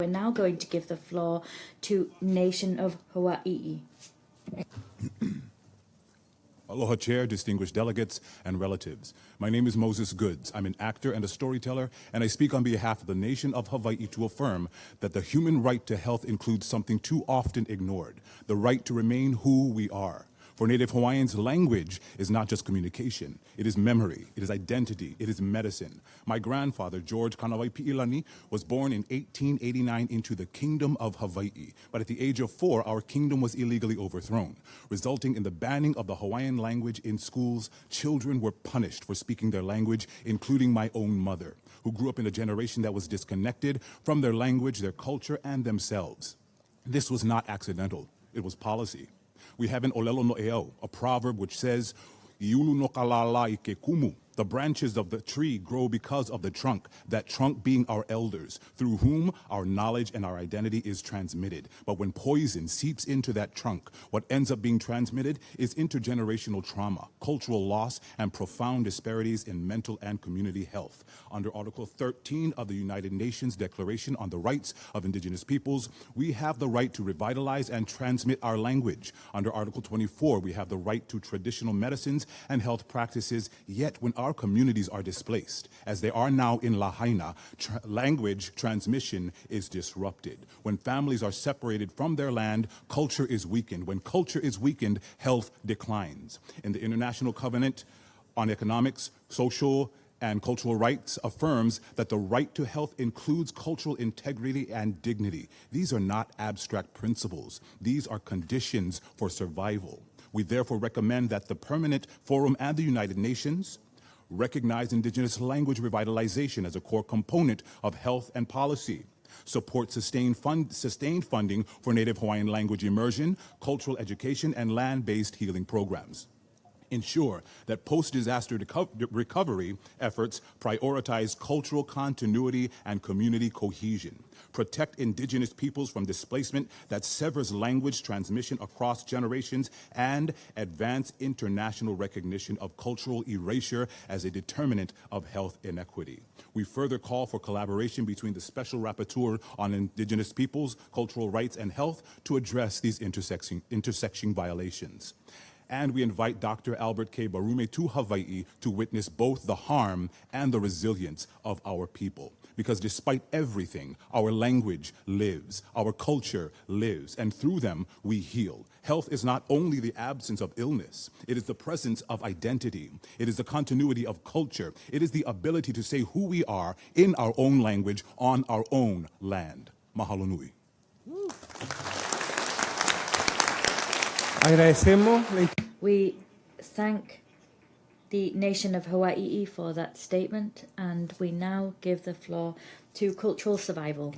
We're now going to give the floor to Nation of Hawai'i. Aloha Chair, distinguished delegates, and relatives. My name is Moses Goods. I'm an actor and a storyteller, and I speak on behalf of the Nation of Hawaii to affirm that the human right to health includes something too often ignored, the right to remain who we are. For Native Hawaiians, language is not just communication. It is memory, it is identity, it is medicine. My grandfather, George Kanawai Pi'ilani, was born in 1889 into the Kingdom of Hawaii. But at the age of 4, our kingdom was illegally overthrown, resulting in the banning of the Hawaiian language in schools. Children were punished for speaking their language, including my own mother, who grew up in a generation that was disconnected from their language, their culture, and themselves. This was not accidental. It was policy. We have an olelo no eo, a proverb which says, "Iulu no kalala ʻike kumu." The branches of the tree grow because of the trunk, that trunk being our elders, through whom our knowledge and our identity is transmitted. But when poison seeps into that trunk, what ends up being transmitted is intergenerational trauma, cultural loss, and profound disparities in mental and community health. Under Article 13 of the United Nations Declaration on the Rights of Indigenous Peoples, we have the right to revitalize and transmit our language. Under Article 24, we have the right to traditional medicines and health practices, yet when our communities are displaced, as they are now in Lahaina, language transmission is disrupted. When families are separated from their land, culture is weakened. When culture is weakened, health declines. In the International Covenant on Economics, Social, and Cultural Rights affirms that the right to health includes cultural integrity and dignity. These are not abstract principles. These are conditions for survival. We therefore recommend that the Permanent Forum and the United Nations recognize Indigenous language revitalization as a core component of health and policy, support sustained funding for Native Hawaiian language immersion, cultural education, and land-based healing programs. Ensure that post-disaster recovery efforts prioritize cultural continuity and community cohesion. Protect Indigenous peoples from displacement that severs language transmission across generations, and advance international recognition of cultural erasure as a determinant of health inequity. We further call for collaboration between the Special Rapporteur on Indigenous peoples, cultural rights, and health to address these intersecting violations. And we invite Dr. Albert K. Barume to Hawaii to witness both the harm and the resilience of our people. Because despite everything, our language lives, our culture lives, and through them we heal. Health is not only the absence of illness, it is the presence of identity. It is the continuity of culture. It is the ability to say who we are in our own language on our own land. Mahalo nui. We thank the Nation of Hawaii for that statement, and we now give the floor to cultural survival.